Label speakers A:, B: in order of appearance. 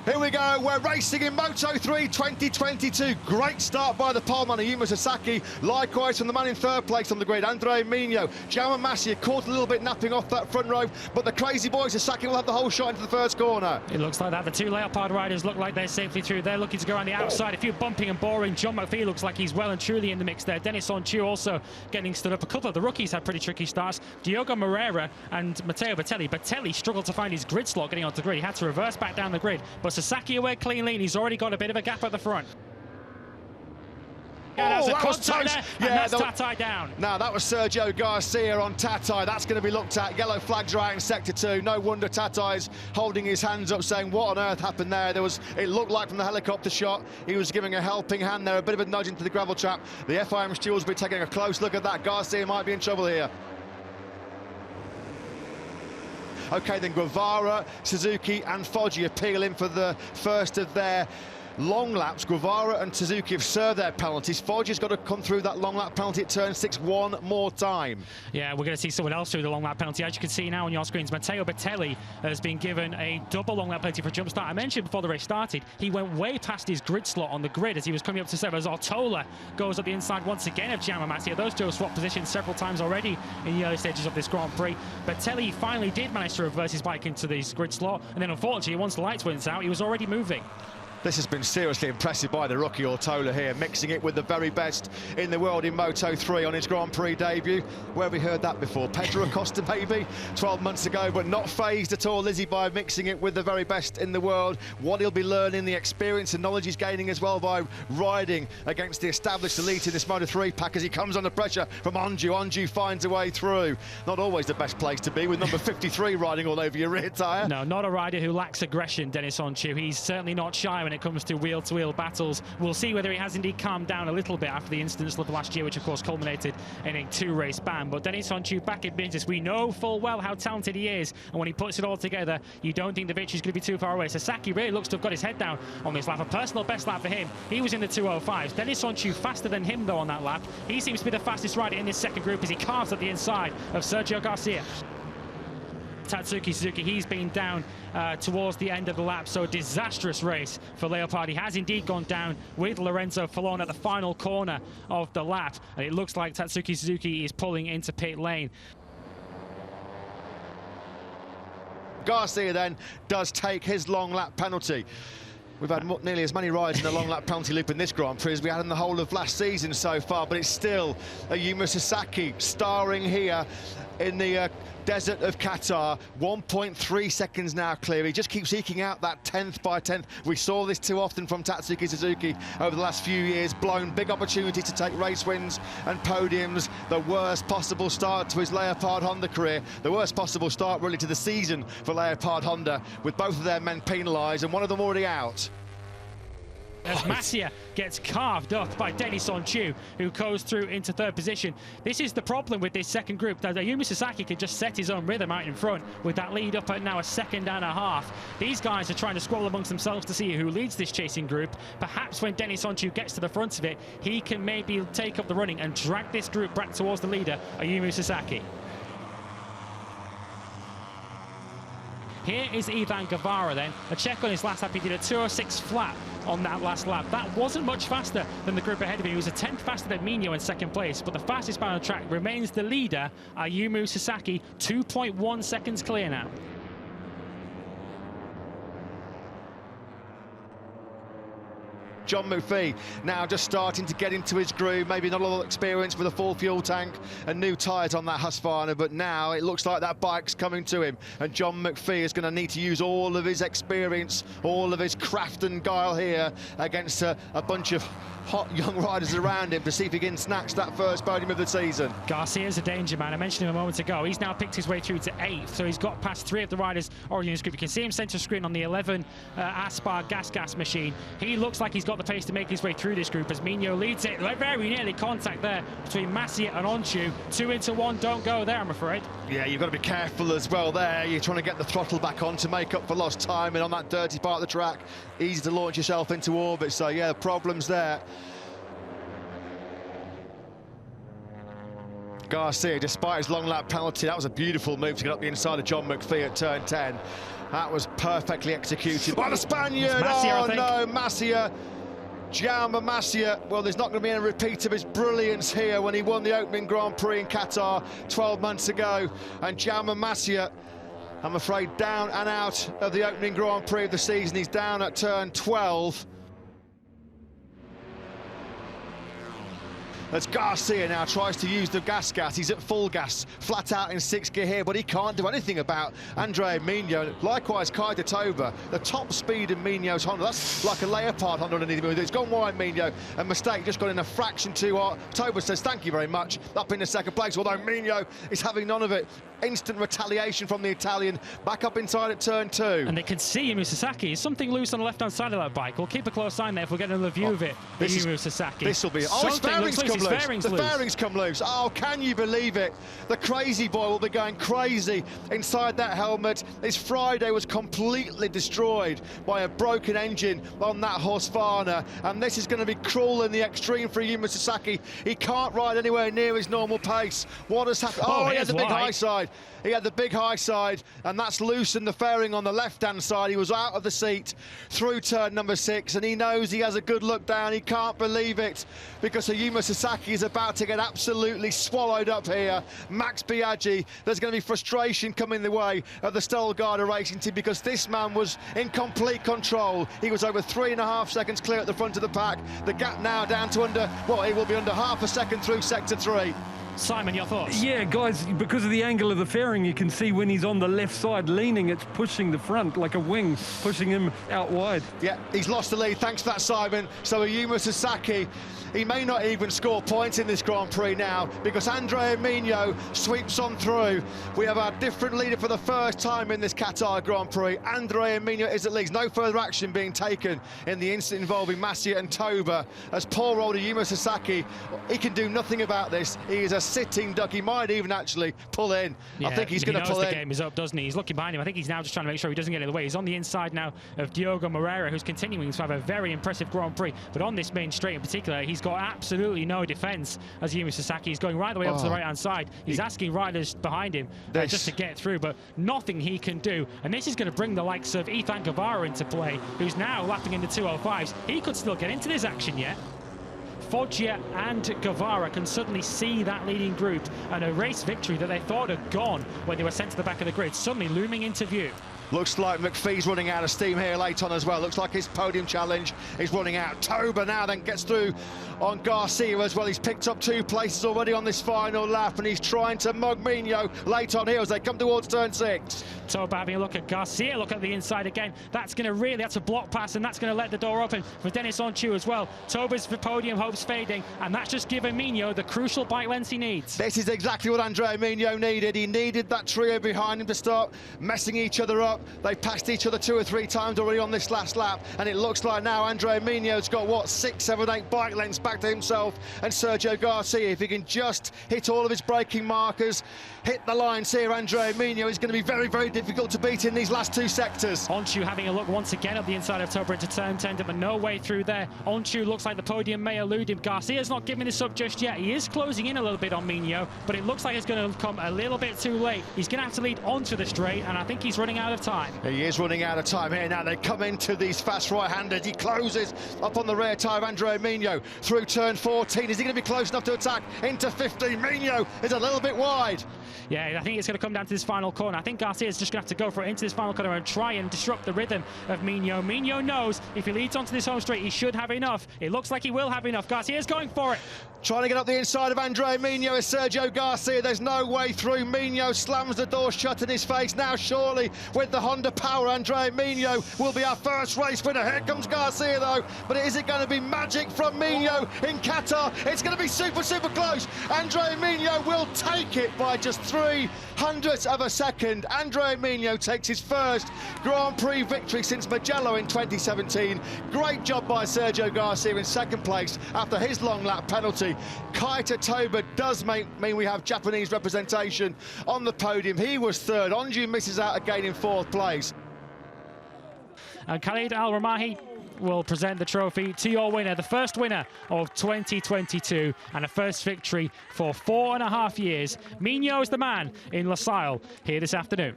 A: Here we go, we're racing in Moto3 2022. Great start by the poleman, Ayumu Sasaki. Likewise from the man in third place on the grid, Andrea Migno. Jaume Masia caught a little bit napping off that front row, but the crazy boy Sasaki will have the whole shot into the first corner.
B: It looks like that. The two Leopard riders look like they're safely through. They're looking to go around the outside. A few bumping and boring. John McPhee looks like he's well and truly in the mix there. Denis Onchu also getting stood up. A couple of the rookies had pretty tricky starts. Diogo Moreira and Matteo Bertelli. Bertelli struggled to find his grid slot getting onto the grid. He had to reverse back down the grid, but Sasaki away cleanly, and he's already got a bit of a gap at the front. Yeah, that was
A: close.
B: That's Tatai down.
A: Now, that was Sergio Garcia on Tatai. That's going to be looked at. Yellow flags are out in Sector 2. No wonder Tatai's holding his hands up, saying, what on earth happened there? It looked like from the helicopter shot, he was giving a helping hand there, a bit of a nudge into the gravel trap. The FIM stewards will be taking a close look at that. Garcia might be in trouble here. Okay, then Guevara, Suzuki and Foggia appeal in for the first of their long laps. Guevara and Suzuki have served their penalties. Foggia's got to come through that long lap penalty at turn 6 one more time. Yeah,
B: we're going to see someone else through the long lap penalty. As you can see now on your screens, Matteo Bertelli has been given a double long lap penalty for a jump start. I mentioned before the race started, he went way past his grid slot on the grid as he was coming up to 7. As Ortola goes up the inside once again of Jaume Masia. Those two have swapped positions several times already in the early stages of this Grand Prix. Bertelli finally did manage to reverse his bike into this grid slot, and then unfortunately, once the lights went out, he was already moving.
A: This has been seriously impressive by the rookie Ortola here, mixing it with the very best in the world in Moto3 on his Grand Prix debut. Where have we heard that before? Pedro Acosta maybe 12 months ago, but not phased at all, is he, by mixing it with the very best in the world. What he'll be learning, the experience and knowledge he's gaining as well by riding against the established elite in this Moto3 pack as he comes under pressure from Onju. Onju finds a way through. Not always the best place to be with number 53 riding all over your rear tyre.
B: No, not a rider who lacks aggression, Denis Onchu. He's certainly not shy when it comes to wheel-to-wheel battles. We'll see whether he has indeed calmed down a little bit after the incidents of last year, which of course culminated in a 2-race ban. But Denis Onchu back in business. We know full well how talented he is, and when he puts it all together, you don't think the victory's going to be too far away. Sasaki really looks to have got his head down on this lap. A personal best lap for him. He was in the 2:05s. Denis Onchu faster than him though on that lap. He seems to be the fastest rider in this second group as he carves at the inside of Sergio Garcia. Tatsuki Suzuki, he's been down towards the end of the lap, so a disastrous race for Leopard. He has indeed gone down with Lorenzo Falon at the final corner of the lap, and it looks like Tatsuki Suzuki is pulling into pit lane.
A: Garcia then does take his long lap penalty. We've had nearly as many rides in the long lap penalty loop in this Grand Prix as we had in the whole of last season so far, but it's still Ayumu Sasaki starring here in the desert of Qatar. 1.3 seconds now clear. He just keeps eking out that 10th by 10th. We saw this too often from Tatsuki Suzuki over the last few years. Blown big opportunities to take race wins and podiums. The worst possible start to his Leopard Honda career. The worst possible start really to the season for Leopard Honda, with both of their men penalised and one of them already out.
B: As Masia gets carved up by Denis Onchu, who goes through into third position. This is the problem with this second group, that Ayumu Sasaki can just set his own rhythm out in front with that lead up at now a second and a half. These guys are trying to squabble amongst themselves to see who leads this chasing group. Perhaps when Denis Onchu gets to the front of it, he can maybe take up the running and drag this group back towards the leader, Ayumu Sasaki. Here is Ivan Guevara then. A check on his last lap. He did a 2:06 flat on that last lap. That wasn't much faster than the group ahead of him. He was a 10th faster than Migno in second place, but the fastest man on the track remains the leader, Ayumu Sasaki, 2.1 seconds clear now.
A: John McPhee now just starting to get into his groove, maybe not a lot of experience with a full fuel tank and new tyres on that Husqvarna, but now it looks like that bike's coming to him, and John McPhee is going to need to use all of his experience, all of his craft and guile here against a bunch of hot young riders around him to see if he can snatch that first podium of the season.
B: Garcia's a danger man. I mentioned him a moment ago. He's now picked his way through to 8th, so he's got past 3 of the riders already in his group. You can see him centre screen on the 11 Aspar gas machine. He looks like he's got the pace to make his way through this group as Migno leads it. Very nearly contact there between Masia and Onchu. 2 into 1, don't go there, I'm afraid.
A: Yeah, you've got to be careful as well there. You're trying to get the throttle back on to make up for lost time, and on that dirty part of the track, easy to launch yourself into orbit. So yeah, problems there. Garcia, despite his long lap penalty, that was a beautiful move to get up the inside of John McPhee at turn 10. That was perfectly executed by the Spaniard.
B: Masia,
A: oh no, Masia. Jaume Masia. Well, there's not going to be a repeat of his brilliance here when he won the opening Grand Prix in Qatar 12 months ago. And Jaume Masia, I'm afraid, down and out of the opening Grand Prix of the season. He's down at turn 12. As Garcia now tries to use the gas. He's at full gas, flat out in 6th gear here, but he can't do anything about Andrea Migno. Likewise, Kaito Toba, the top speed in Migno's Honda. That's like a Leopard Honda underneath him. It's gone wide, Migno. A mistake, just got in a fraction too hot. Toba says, thank you very much, up in the 2nd place, although Migno is having none of it. Instant retaliation from the Italian, back up inside at turn 2.
B: And they can see Yumu Sasaki. Is something loose on the left-hand side of that bike? We'll keep a close eye on there if we get another view of it. Yumu Sasaki.
A: This will be... Oh, his fairings come loose. The fairings come loose. Oh, can you believe it? The crazy boy will be going crazy inside that helmet. His Friday was completely destroyed by a broken engine on that Husqvarna, and this is going to be cruel in the extreme for Yumu Sasaki. He can't ride anywhere near his normal pace. What has happened? Oh, he had the big high side. He had the big high side, and that's loosened the fairing on the left-hand side. He was out of the seat through turn number 6, and he knows he has a good look down. He can't believe it, because Yumu Sasaki is about to get absolutely swallowed up here. Max Biaggi, there's going to be frustration coming the way of the Stolgarda Racing team, because this man was in complete control. He was over 3.5 seconds clear at the front of the pack. The gap now down to under, well, he will be under half a second through sector 3.
B: Simon, your thoughts?
C: Yeah, guys, because of the angle of the fairing, you can see when he's on the left side leaning, it's pushing the front like a wing, pushing him out wide.
A: Yeah, he's lost the lead. Thanks for that, Simon. So Yumu Sasaki, he may not even score points in this Grand Prix now, because Andrea Migno sweeps on through. We have our different leader for the first time in this Qatar Grand Prix. Andrea Migno is at least. No further action being taken in the incident involving Masia and Toba. As poor old Yumu Sasaki, he can do nothing about this. He is a sitting duck. He might even actually pull in. Yeah, I think he's going to pull in.
B: The game is up, doesn't he? He's looking behind him. I think he's now just trying to make sure he doesn't get in the way. He's on the inside now of Diogo Moreira, who's continuing to have a very impressive Grand Prix. But on this main straight in particular, he's got absolutely no defence as Yumu Sasaki is going right the way up to the right-hand side. He's asking riders behind him just to get through, but nothing he can do. And this is going to bring the likes of Ethan Guevara into play, who's now lapping in the 205s. He could still get into this action yet. Foggia and Guevara can suddenly see that leading group, and a race victory that they thought had gone when they were sent to the back of the grid suddenly looming into view.
A: Looks like McPhee's running out of steam here late on as well. Looks like his podium challenge is running out. Toba now then gets through on Garcia as well. He's picked up 2 places already on this final lap, and he's trying to mug Migno late on here as they come towards turn 6.
B: Toba having a look at Garcia, look at the inside again. That's going to really, that's a block pass, and that's going to let the door open for Dennis Onchu as well. Toba's podium hopes fading, and that's just giving Migno the crucial bike length he needs.
A: This is exactly what Andrea Migno needed. He needed that trio behind him to start messing each other up. They passed each other 2 or 3 times already on this last lap, and it looks like now Andrea Migno's got, what, 6, 7, 8 bike lengths back to himself and Sergio Garcia. If he can just hit all of his braking markers, hit the lines here, Andrea Migno is going to be very, very difficult to beat in these last 2 sectors.
B: Onchu having a look once again up the inside of Toba into turn 10, but no way through there. Onchu looks like the podium may elude him. Garcia's not giving this up just yet. He is closing in a little bit on Migno, but it looks like it's going to come a little bit too late. He's going to have to lead onto the straight, and I think he's running out of time.
A: He is running out of time here now. They come into these fast right-handers. He closes up on the rear tyre of Andrea Migno through turn 14. Is he going to be close enough to attack into 15? Migno is a little bit wide.
B: Yeah, I think it's going to come down to this final corner. I think Garcia's just going to have to go for it into this final corner and try and disrupt the rhythm of Migno. Migno knows if he leads onto this home straight, he should have enough. It looks like he will have enough. Garcia's going for it.
A: Trying to get up the inside of Andrea Migno is Sergio Garcia. There's no way through. Migno slams the door shut in his face. Now surely with the Honda power, Andrea Migno will be our first race winner. Here comes Garcia though, but is it going to be magic from Migno in Qatar? It's going to be super, super close. Andrea Migno will take it by just 0.03 of a second. Andrea Migno takes his first Grand Prix victory since Mugello in 2017. Great job by Sergio Garcia in 2nd place after his long lap penalty. Kaito Toba does mean we have Japanese representation on the podium. He was 3rd. Onju misses out again in 4th place.
B: And Khalid Al-Ramahi will present the trophy to your winner, the first winner of 2022 and a first victory for 4.5 years. Migno is the man in Losail here this afternoon.